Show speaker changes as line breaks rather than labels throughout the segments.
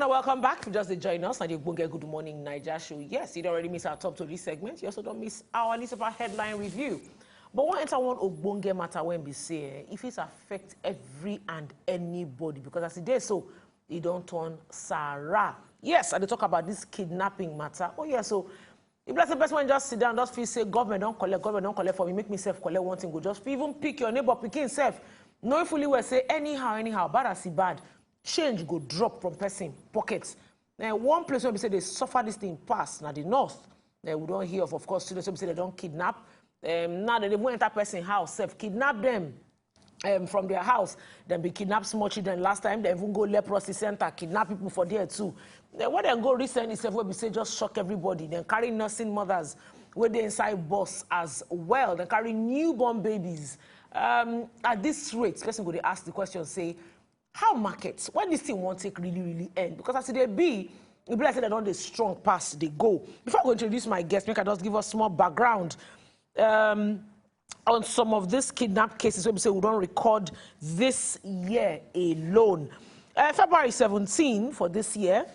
welcome back. If you just join us on the Good Morning Naija show. Yes, you don't already miss our top story segment. You also don't miss our newspaper headline review. But one enter one Ogbonge matter when we say if it affects every and anybody, because as it is so, it don't turn Sarah. Yes, and they talk about this kidnapping matter. Oh yeah, so if that's the best one, just sit down, just feel say government don't collect for me, make myself collect one thing, go just even pick your neighbor, pick himself. Knowing fully well say anyhow, bad as he bad. Change go drop from person pockets. Now, one place where we say they suffer this thing pass, now the north. We don't hear of course, students who say they don't kidnap. Now they won't enter person house, kidnap them from their house. Then be kidnapped small children last time. They even go leprosy center, kidnap people for there too. Then when they go recently, where we say just shock everybody. Then carry nursing mothers where they inside bus as well. Then carry newborn babies. At this rate, person go they ask the question, say, how markets, when this thing won't take really end? Because as they be, it be like they don't the strong pass, they go. Before I go introduce my guest, make I just give us small background on some of these kidnap cases where we say we don't record this year alone. February 17 for this year,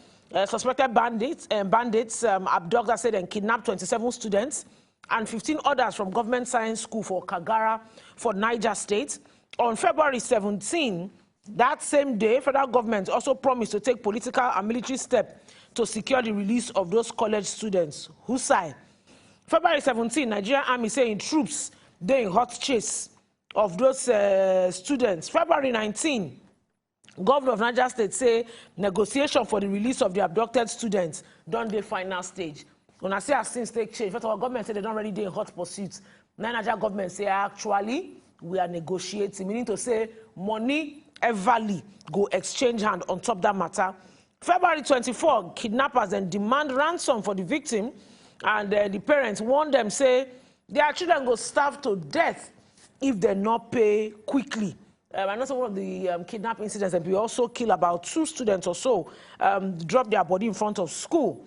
suspected bandits abducted, I said, and kidnapped 27 students and 15 others from Government Science School for Kagara for Niger State. On February 17, that same day, federal government also promised to take political and military steps to secure the release of those college students. Husai. February 17, Nigerian army saying troops they in hot chase of those students. February 19, governor of Niger State say negotiation for the release of the abducted students done the final stage. When I say as things take change, first of all, government say they don't already in hot pursuits. Nigeria government say actually we are negotiating, meaning to say money everly go exchange hand on top that matter. February 24, kidnappers then demand ransom for the victim, and the parents warn them, say their children go starve to death if they not pay quickly. I know some of the kidnap incidents, and we also kill about 2 students or so, drop their body in front of school.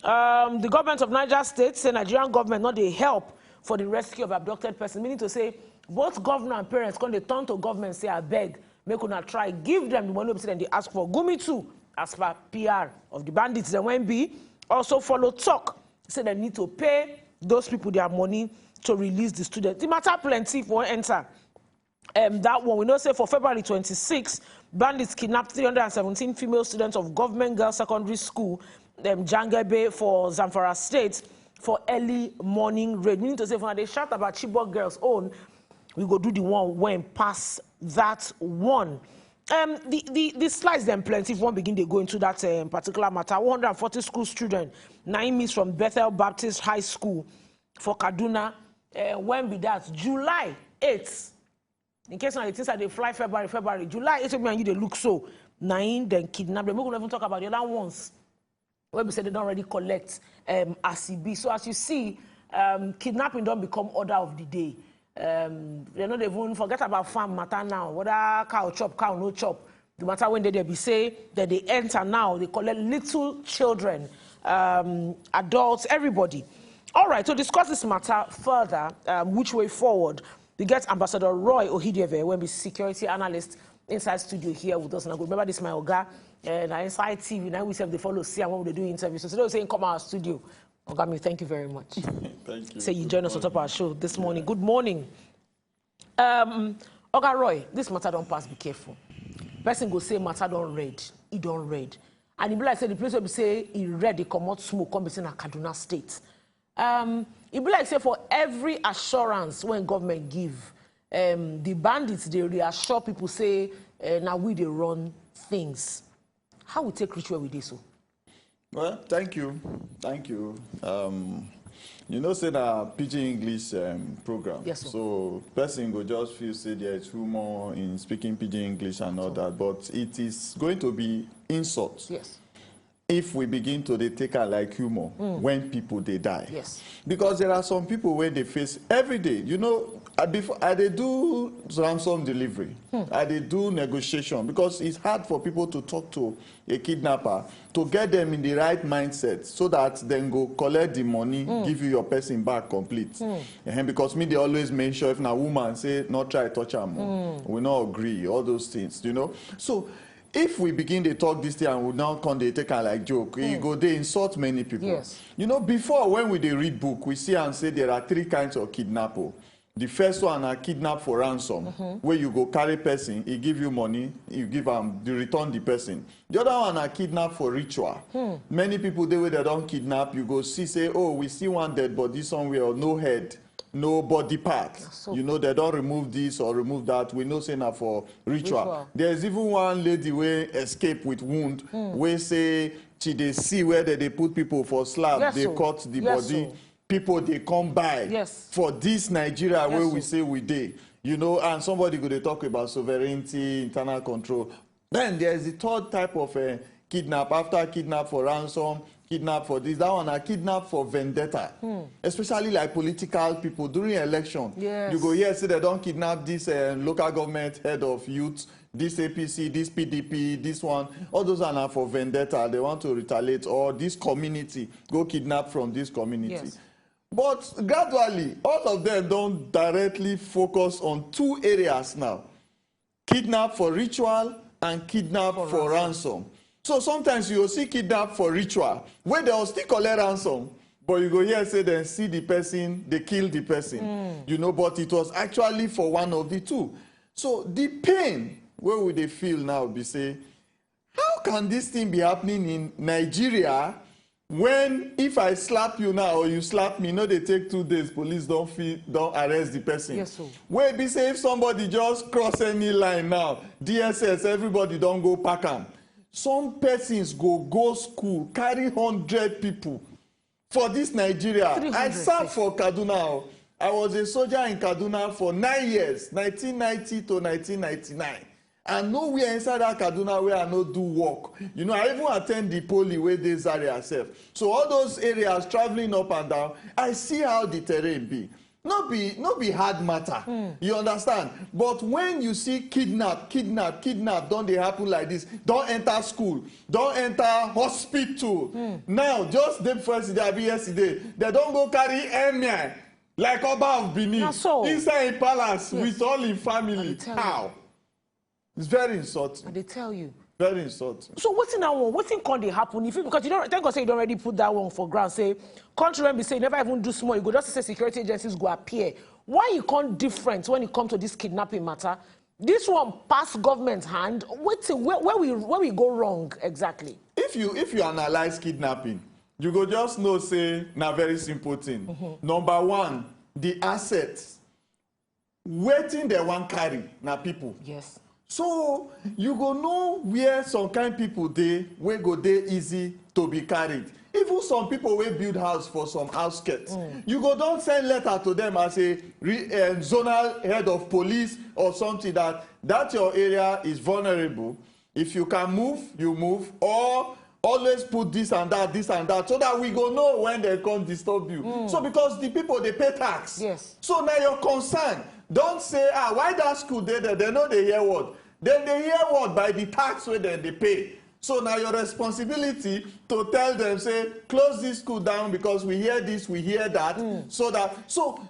The government of Niger State say Nigerian government not they help for the rescue of abducted persons, meaning to say both governor and parents when they turn to government say I beg, make una try give them the money and they ask for. Gumi too, as per PR of the bandits, then when be also follow talk, say they need to pay those people their money to release the students. The matter plenty for enter. That one we know say for February 26, bandits kidnapped 317 female students of Government Girls Secondary School, Jangebe for Zamfara State for early morning raid. Meaning to say when they shout about Chibok girls own, we go do the one when pass that one. The slides then plenty. If one begin they go into that particular matter, 140 school students, 9 miss from Bethel Baptist High School for Kaduna. When be that? July 8th. In case now the things that they fly February, July 8th, and you they look so 9 then kidnap them. We're going to even talk about the other ones where we said they don't already collect ACB. So as you see, kidnapping don't become order of the day. They know they won't forget about farm matter now. Whether cow chop, cow no chop. The matter when they be say that they enter now, they collect little children, adults, everybody. All right, to discuss this matter further, which way forward, we get Ambassador Roy Ohideve, when we security analyst inside studio here with us. And I remember this my Oga, and inside TV. Now we say they follow see and when they do interviews. So they were saying come our studio. Ogami, thank you very much.
Thank you.
Say you join us on top of our show this morning. Good morning. Oga Roy, this matter don't pass, be careful. Person go say matter don't read, he don't read. And it be like say the place where we say he read, he come out smoke, come be in Kaduna State. It be like say for every assurance when government give, the bandits they reassure people say now we they run things. How we take reach where we do so?
Well, thank you. You know, say that Pidgin English program.
Yes, sir.
So person go just feel say there is humor in speaking Pidgin English and all that, but it is going to be insult.
Yes.
If we begin to take her like humor when people they die.
Yes.
Because there are some people where they face every day. You know, before I they do ransom delivery, I they do negotiation because it's hard for people to talk to a kidnapper to get them in the right mindset so that then go collect the money, give you your person back complete. And because me they always make sure if na woman say not try touch her, we not agree all those things. You know, so if we begin to talk this thing and we now come they take am like joke, e go dey insult many people.
Yes.
You know, before when we dey read book, we see and say there are 3 kinds of kidnapper. The first one are kidnap for ransom, where you go carry person, he give you money, you give am, you return the person. The other one are kidnap for ritual. Many people they way they don't kidnap, you go see say, oh, we see one dead body somewhere, or no head, no body part.
So,
you know, they don't remove this or remove that. We know say na for ritual. There's even one lady wey escape with wound, wey say she dey see where they put people for slab,
yes,
they cut the body. People they come by for this Nigeria where we say we dey, you know, and somebody go dey talk about sovereignty, internal control. Then there's the third type of kidnap. After kidnap for ransom, kidnap for this, that one are kidnap for vendetta. Especially like political people during election. You go here say they don't kidnap this local government head of youth, this APC, this PDP, this one. All those are now for vendetta. They want to retaliate, or this community go kidnap from this community. But gradually, all of them don't directly focus on 2 areas now. Kidnap for ritual and kidnap for ransom. So sometimes you will see kidnap for ritual, where they will still collect ransom, but you go here say they see the person, they kill the person. You know, but it was actually for one of the 2. So the pain, where would they feel now be say, how can this thing be happening in Nigeria? When if I slap you now or you slap me, no, they take 2 days, police don't arrest the person.
Yes, so.
Where be say if somebody just cross any line now, DSS, everybody don't go pack am. Some persons go school, carry 100 people for this Nigeria. I served for Kaduna. I was a soldier in Kaduna for 9 years, 1990 to 1999. And nowhere inside that Kaduna where I no do work. You know, I even attend the poly where this area self. So all those areas traveling up and down, I see how the terrain be. Not be hard matter. You understand? But when you see kidnap, don't they happen like this? Don't enter school, don't enter hospital. Now, just the first day, yesterday, they don't go carry emir like Oba of Benin inside a palace with all in family. How? It's very insulting.
And they tell you.
Very insulting.
So what's in that one? What's in can they happen? If you, because you don't, thank God say you don't already put that one for ground. Say, country be say never even do small. You go just say security agencies go appear. Why you can't different when it comes to this kidnapping matter? This one pass government's hand. Where we go wrong exactly? If
you analyze kidnapping, you go just know say na very simple thing. Number 1, the assets. Waiting they want carry na people.
Yes.
So you go know where some kind people dey wey go dey easy to be carried. Even some people wey build house for some outskirts, you go don't send letter to them as a zonal head of police or something that your area is vulnerable. If you can move, you move, or always put this and that, so that we go know when they come disturb you. So because the people they pay tax.
Yes.
So now your concern. Don't say, why that school there? They know they hear word. Then they hear word by the tax where they pay. So now your responsibility to tell them, say, close this school down because we hear this, we hear that. So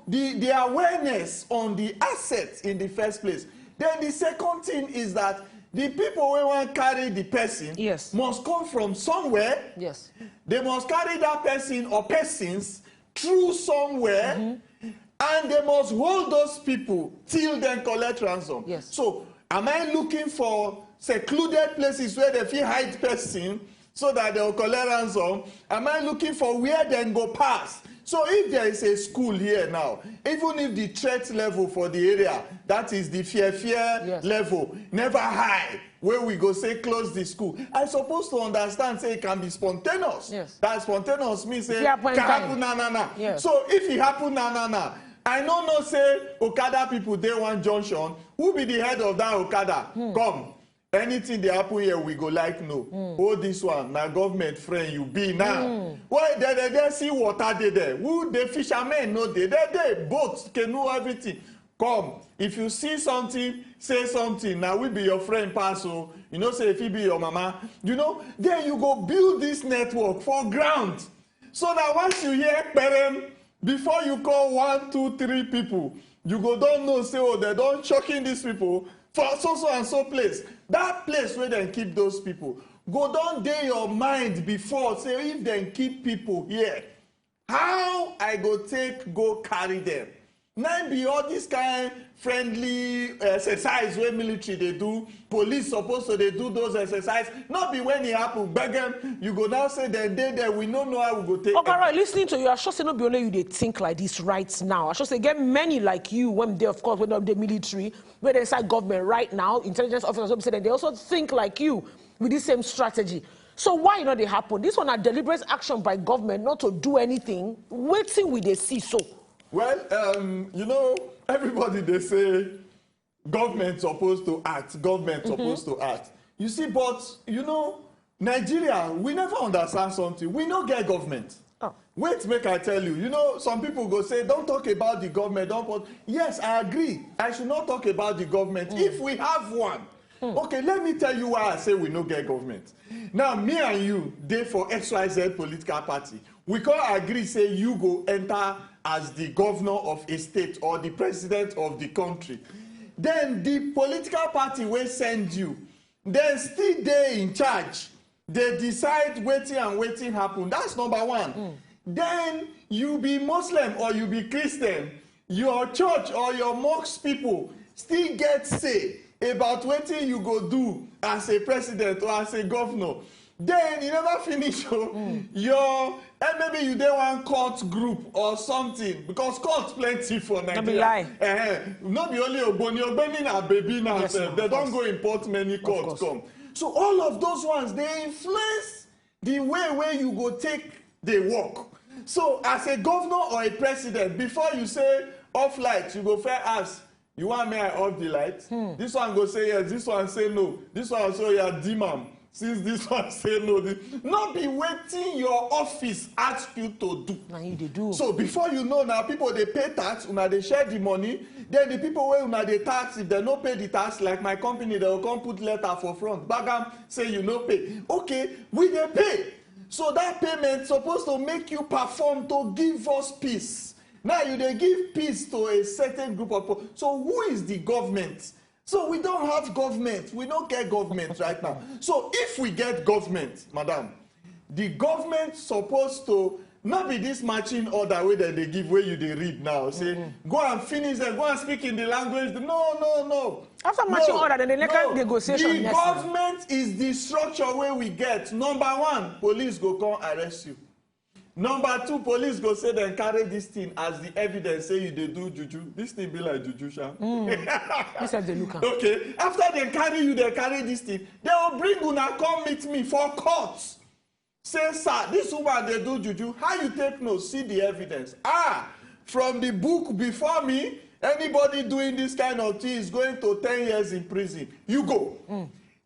the awareness on the assets in the first place. Then the second thing is that the people who want to carry the person must come from somewhere.
Yes.
They must carry that person or persons through somewhere. And they must hold those people till then collect ransom.
Yes.
So, am I looking for secluded places where they feel hide person so that they will collect ransom? Am I looking for where they go pass? So, if there is a school here now, even if the threat level for the area, that is the fear level, never high, where we go say close the school, I supposed to understand say it can be spontaneous.
Yes.
That spontaneous means say can happen na.
Yes.
So, if it happen na. I don't know say Okada people dey one junction. Who be the head of that Okada? Come. Anything they happen here, we go like no. Oh, this one, now government friend you be now. Why they see water there? Who the fishermen know they boats can know everything. Come. If you see something, say something. Now we be your friend, Paso. You know, say if he be your mama. You know, then you go build this network for ground. So that once you hear parent, before you call 1, 2, 3 people, you go don't know, say, oh, they don't shocking these people for so and so place. That place where they keep those people. Go down there your mind before, say if they keep people here, how I go carry them? Now be all this kind friendly exercise where military they do, police supposed to they do those exercise. Not be when it happen, beg them, you go now say they there, we don't know how we go take.
Okay, right, listening to you, I should say not be only you they think like this right now. I should say get many like you when they, of course, when they're the military, when they inside government right now, intelligence officers, they also think like you with this same strategy. So why not they happen? This one a deliberate action by government not to do anything, waiting with they see so.
Well, you know, everybody they say government supposed to act, government supposed to act. You see, but you know, Nigeria, we never understand something. We don't get government. Oh. Wait, make I tell you. You know, some people go say, don't talk about the government. Don't. Yes, I agree. I should not talk about the government if we have one. Okay, let me tell you why I say we no get government. Now, me and you, they for XYZ political party. We can't agree, say you go enter as the governor of a state or the president of the country. Then the political party will send you. Then still they in charge. They decide waiting and waiting happen. That's number one. Then you be Muslim or you be Christian. Your church or your mosque people still get say about waiting you go do as a president or as a governor. Then you never finish your and maybe you dey one court group or something because court plenty for Nigeria. Not be only Ogboni na baby now. Yes, they don't go import many courts come. So all of those ones they influence the way where you go take the work. So as a governor or a president, before you say off light, you go fair ask. You want me I off the light? This one go say yes. This one say no. This one say yeah, demon. Since this one say no, not be waiting your office ask you to do.
Now you do.
So before you know now, people they pay tax, una they share the money. Then the people where una they tax, if they no pay the tax, like my company, they will come put letter for front. Bagam say you no pay. Okay, we they pay. So that payment supposed to make you perform to give us peace. Now you they give peace to a certain group of people. So who is the government? So we don't have government. We don't get government right now. So if we get government, madam, the government supposed to not be this marching order way that they give where you they read now. Say, go and finish them, go and speak in the language. No.
After marching order, then the next negotiation.
The government is the structure where we get. Number one, police go come arrest you. Number two, police go say they carry this thing as the evidence say you they do juju. This thing be like juju, sha. Okay. After they carry this thing. They will bring una come meet me for court. Say, sir, this woman they do juju. How you take note? See the evidence. From the book before me, anybody doing this kind of thing is going to 10 years in prison. You go.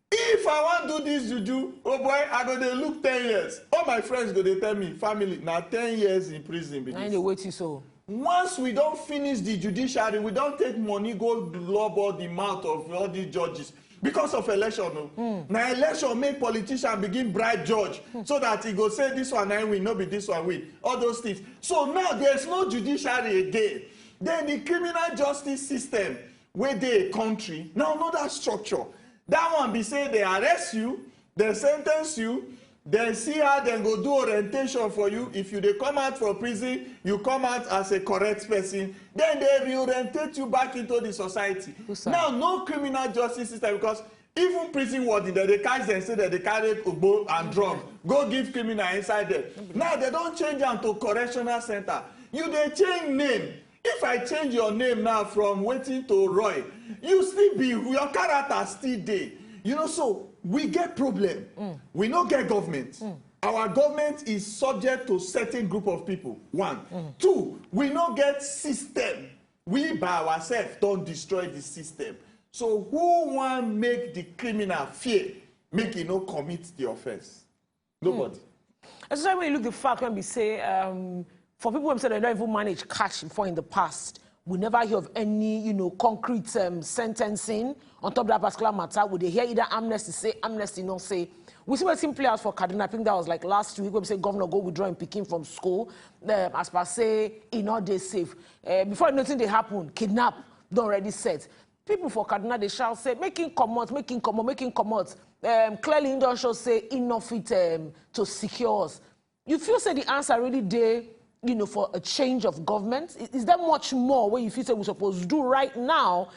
If I want to do this juju, oh boy, I go to look 10 years. All my friends go to tell me, family, now 10 years in prison.
And they wait so.
Once we don't finish the judiciary, we don't take money, go lob all the mouth of all these judges. Because of election. Now election make politicians begin bribe judge so that he go say this one I win, not be this one win. All those things. So now there's no judiciary again. Then the criminal justice system, where they country, now another structure. That one be say they arrest you, they sentence you, they see how they go do orientation for you. If you they come out from prison, you come out as a correct person. Then they reorientate you back into the society. Now, no criminal justice system because even prison warden, they catch them say that they carry bow and drum. Go give criminal inside there. Now they don't change them to correctional center. You they change name. If I change your name now from waiting to Roy, you still be your character still there. You know, so we get problem. We don't get government. Our government is subject to certain group of people. One. Two, we don't get system. We by ourselves don't destroy the system. So who want make the criminal fear, make him not commit the offense? Nobody.
Especially when you look the fact when we say, for people who say they don't even manage cash before in the past, we never hear of any, concrete sentencing on top of that particular matter. Would they hear either amnesty say, amnesty not say? We see what simply as for kidnapping that was like last week when we say governor go withdraw and Peking from school. As per say, not they safe. Before nothing they happen, kidnap, don't already set. people for Kaduna, they shall say, making come out. Clearly, Indonesian say enough it to secure us. You feel say the answer really there, you know, for a change of government? Is there much more where you feel say we're supposed to do right now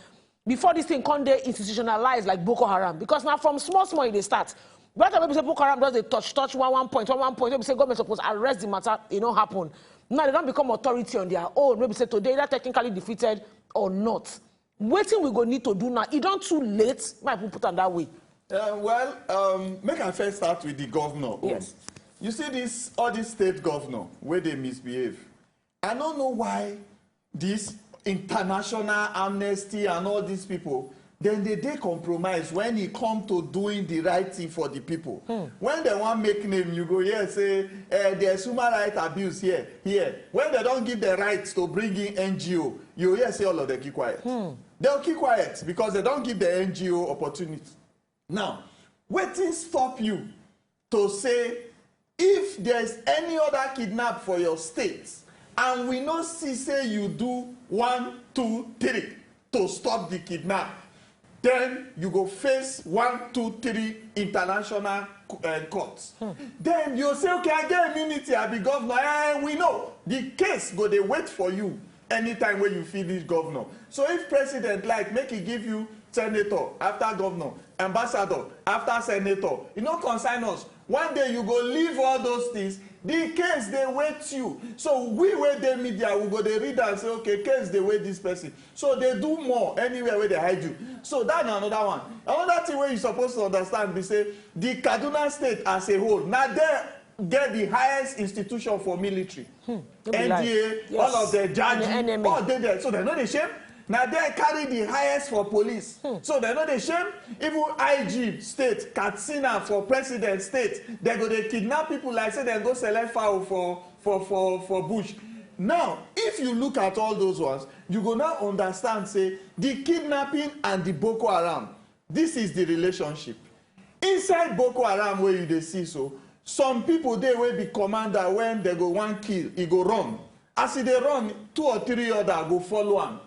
before this thing can be institutionalized like Boko Haram? Because now from small they start. But when say Boko Haram does they touch one point, we say government supposed to arrest the matter, it don't happen. Now they don't become authority on their own. Maybe say today they're technically defeated or not. Waiting we go need to do now. It don't too late. Might put on that way.
Make I first start with the governor.
Yes.
You see all these state governor where they misbehave. I don't know why this international amnesty and all these people, then they compromise when it come to doing the right thing for the people. When they want make name, you go here say there's human rights abuse here. When they don't give the rights to bring in NGO, you hear say all of them keep quiet. They'll keep quiet because they don't give the NGO opportunity. Now, wetin stop you to say if there's any other kidnap for your state and we not see say you do 1, 2, 3 to stop the kidnap, then you go face 1, 2, 3 international courts. Then you say, okay, I get immunity, I be governor. We know the case go they wait for you anytime when you finish governor. So if president like make he give you senator after governor, ambassador after senator, you no concern us. One day you go leave all those things. The case they wait you. So we wait the media, we go they read and say, okay, case they wait this person. So they do more anywhere where they hide you. So that's another one. Another thing where you're supposed to understand be say the Kaduna state as a whole. Now they get the highest institution for military. NDA, yes. All of the judges, all they there. So they know the shame. Now they carry the highest for police. So they know the shame. Even IG state, Katsina for president state, they go they kidnap people like say they go select fowl for bush. Now, if you look at all those ones, you go now understand say the kidnapping and the Boko Haram, this is the relationship. Inside Boko Haram where you dey see so, some people they will be commander when they go one kill, he go run. As they run, 2 or 3 other go follow him.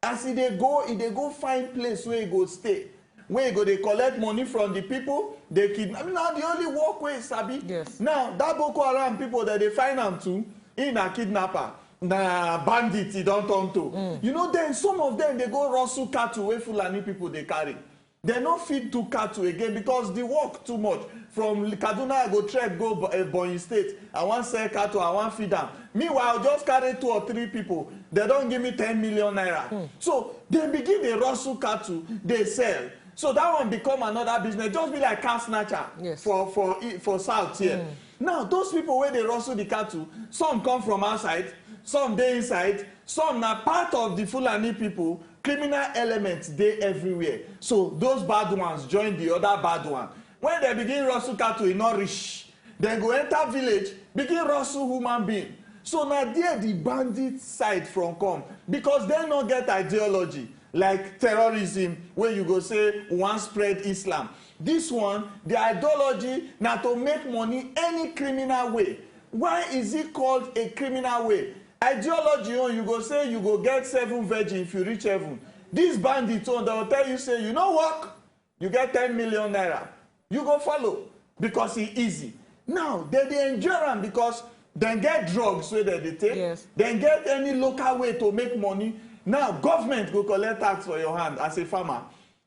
As they go find place where he go stay, where he go they collect money from the people, they kidnap. Now the only walkway is Sabi.
Yes.
Now that Boko Haram people that they find them to in a kidnapper, na bandits he don't turn to. You know, then some of them they go rustle cattle where Fulani people they carry. They not fit to cattle again because they walk too much. From Kaduna, I go trek, go Bonny State. I want sell cattle, I want feed them. Meanwhile, just carry 2 or 3 people. They don't give me 10 million naira. So they begin the rustle cattle, they sell. So that one become another business. Just be like car snatcher. Yes. for South here. Now, those people where they rustle the cattle, some come from outside, some they inside, some are part of the Fulani people. Criminal elements they everywhere. So those bad ones join the other bad one. When they begin rustle cattle, e not reach. Then go enter village, begin rustle human being. So now there the bandit side from come because they not get ideology like terrorism where you go say one spread Islam. This one, the ideology now to make money any criminal way. Why is it called a criminal way? Ideology, you go say you go get 7 virgin if you reach heaven. This bandit, they will tell you, say, you know what? You get 10 million naira. You go follow because it's easy. Now, they enjoy them because they get drugs where they take. Yes. They get any local way to make money. Now, government go collect tax for your hand as a farmer.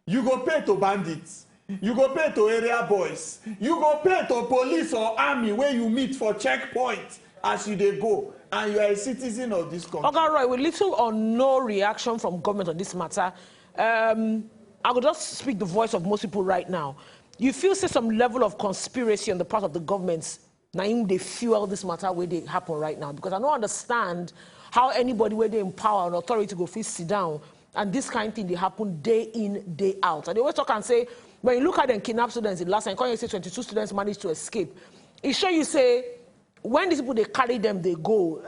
You go pay to bandits. You go pay to area boys. You go pay to police or army where you meet for checkpoint as you dey go. And you are a citizen of this country. Okay, right. With little or no reaction from government on this matter, I will just speak the voice of most people right now. You feel say some level of conspiracy on the part of the governments. Now they fuel this matter where they happen right now because I don't understand how anybody where they empower an authority go fit sit down and this kind of thing they happen day in day out. And they always talk and say when you look at them kidnap students, the last time you say 22 students managed to escape. It show you say. When these people, they carry them, they go.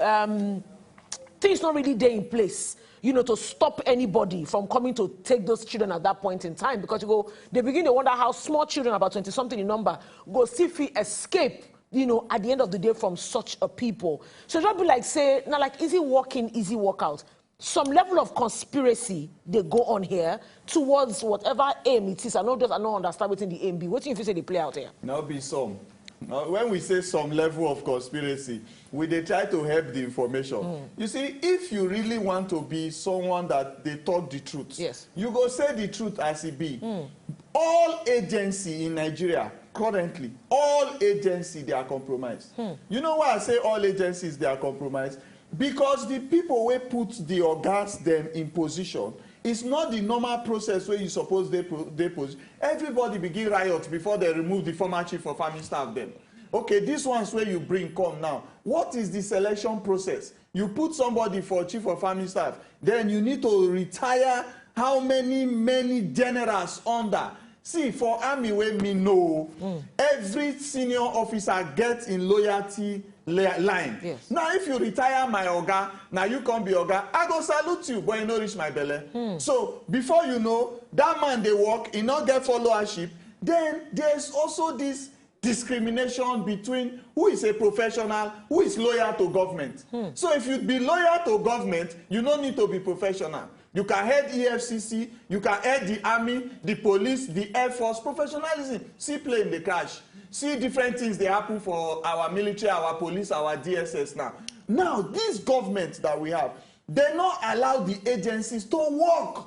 Things not really there in place, you know, to stop anybody from coming to take those children at that point in time. Because they begin to wonder how small children, about 20-something in number, go see if we escape, you know, at the end of the day from such a people. So just be like, say, now like easy walk in, easy walk out.
some level of conspiracy they go on here towards whatever aim it is. I don't understand what's in the aim be. What do you say they play out here?
Now be some. When we say some level of conspiracy, they try to help the information. You see, if you really want to be someone that they talk the truth,
yes,
you go say the truth as it be. All agency in Nigeria currently, all agency they are compromised. You know why I say all agencies they are compromised? Because the people who put the organs them in position, it's not the normal process where you suppose they position. Everybody begin riot before they remove the former chief of army staff them. Okay, this one's where you bring come now. What is the selection process? You put somebody for chief of army staff, then you need to retire how many generals under. See, for army wey me know, every senior officer gets in loyalty line.
Yes.
Now, if you retire my oga, now you can't be oga, I go salute you, but you no reach my belly. So, before you know, that man they work, he not get followership. Then, there's also this discrimination between who is a professional, who is loyal to government. So, if you be loyal to government, you don't need to be professional. You can head EFCC, you can head the army, the police, the air force. Professionalism. See plane they crash. See different things they happen for our military, our police, our DSS now. Now, this government that we have, they not allow the agencies to work.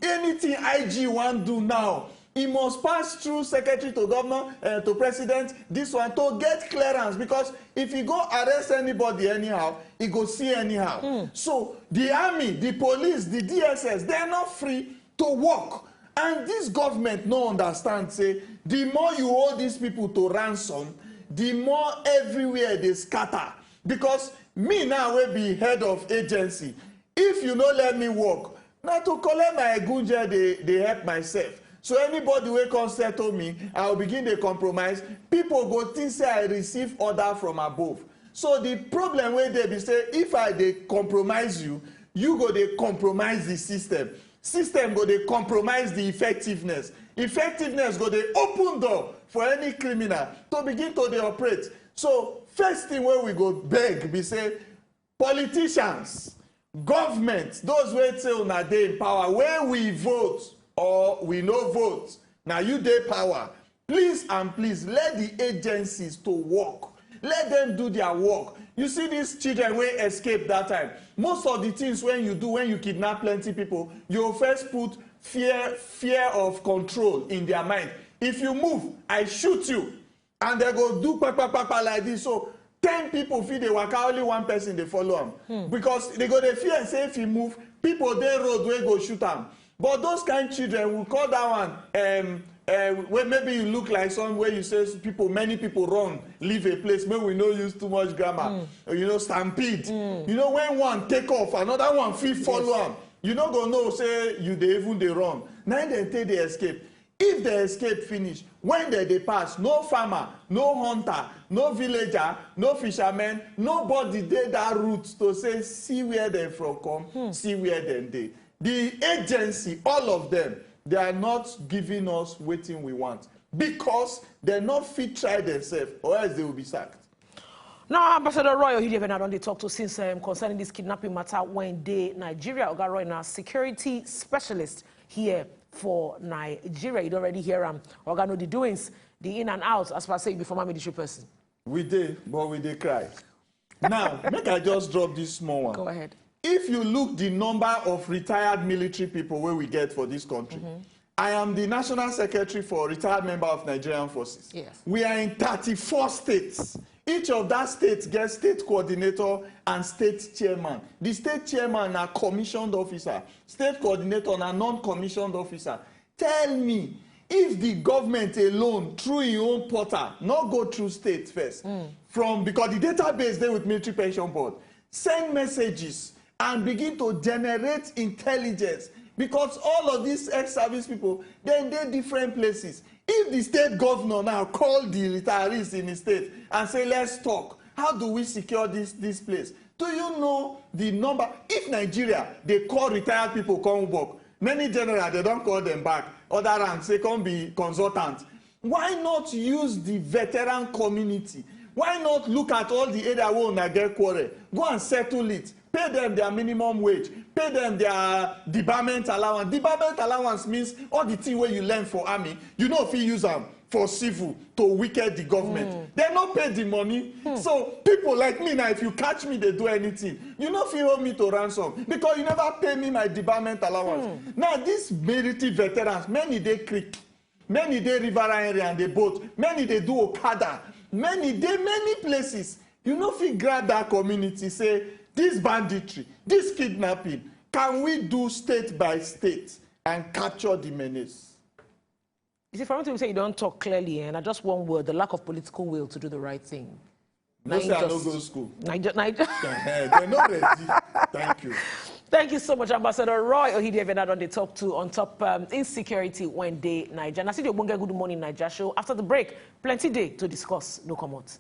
Anything IG want do now, it must pass through secretary to governor, to president, this one, to get clearance. Because if you go arrest anybody anyhow, he go see anyhow. So the army, the police, the DSS, they're not free to work. And this government no understand, say, the more you hold these people to ransom, the more everywhere they scatter. Because me now will be head of agency. If you don't let me work, now to collect my gunja, they help myself. So anybody will come settle me, I will begin to compromise. People go think say I receive order from above. So the problem where they be say, if I they compromise you, you go they compromise the system. System go they compromise the effectiveness. Effectiveness go they open door for any criminal to begin to they operate. So first thing where we go beg be say, politicians, government, those wey say una dey in power, where we vote or we no vote, now you dey power, please and please let the agencies to work. Let them do their work. You see these children wey escape that time, most of the things when you do when you kidnap plenty people, you first put fear of control in their mind. If you move, I shoot you, and they go do pa like this. So 10 people fit dey waka, only one person they follow am. Because they go dey fear and say if he move, people dey road wey go shoot am. But those kind of children will call that one where maybe you look like some where you say many people run, leave a place, maybe we no use too much grammar. You know, stampede. You know, when one take off, another one fit follow am. You no go know say you dey even dey run. Now they take the escape. If the escape finish, when they pass, no farmer, no hunter, no villager, no fisherman, nobody dey that route to say see where they from come, see where them dey. The agency, all of them, they are not giving us what we want because they're not fit try themselves or else they will be sacked.
Now, Ambassador Roy Ohidiven, I don't talk to since concerning this kidnapping matter when they Nigeria. Oga Roy now security specialist here for Nigeria. You already hear Oga know the doings, the in and out, as per say you be former military person.
We did, but we did cry. Now, make I just drop this small one.
Go ahead.
If you look the number of retired military people where we get for this country, I am the National Secretary for Retired Member of Nigerian Forces.
Yes.
We are in 34 states. Each of that states gets state coordinator and state chairman. The state chairman are commissioned officer. State coordinator are non-commissioned officer. Tell me, if the government alone, through your own portal, not go through state first, because the database there with Military Pension Board, send messages and begin to generate intelligence, because all of these ex-service people, they're in different places. If the state governor now call the retirees in the state and say, let's talk, how do we secure this place? Do you know the number? If Nigeria, they call retired people come work, many generals, they don't call them back. Other ranks, they come be consultants. Why not use the veteran community? Why not look at all the area where una get quarrel? Go and settle it. pay them their minimum wage, pay them their debarment allowance. Debarment allowance means all the thing where you learn for army, you know if you use them for civil to wicked the government. They not pay the money. So people like me now, if you catch me, they do anything. You know if you hold me to ransom because you never pay me my debarment allowance. Now these military veterans, many they creek, many they river area and they boat, many they do Okada, many places. You know if you grab that community, say this banditry, this kidnapping, can we do state by state and capture the menace?
You see, for me to say you don't talk clearly, and just one word, the lack of political will to do the right thing.
No, say I don't go to school.
Naija.
They're not ready. Thank you.
Thank you so much, Ambassador Roy Ohidievenad on the top two on top insecurity when day Naija. And I see the Good Morning Naija show. After the break, plenty day to discuss. No comment.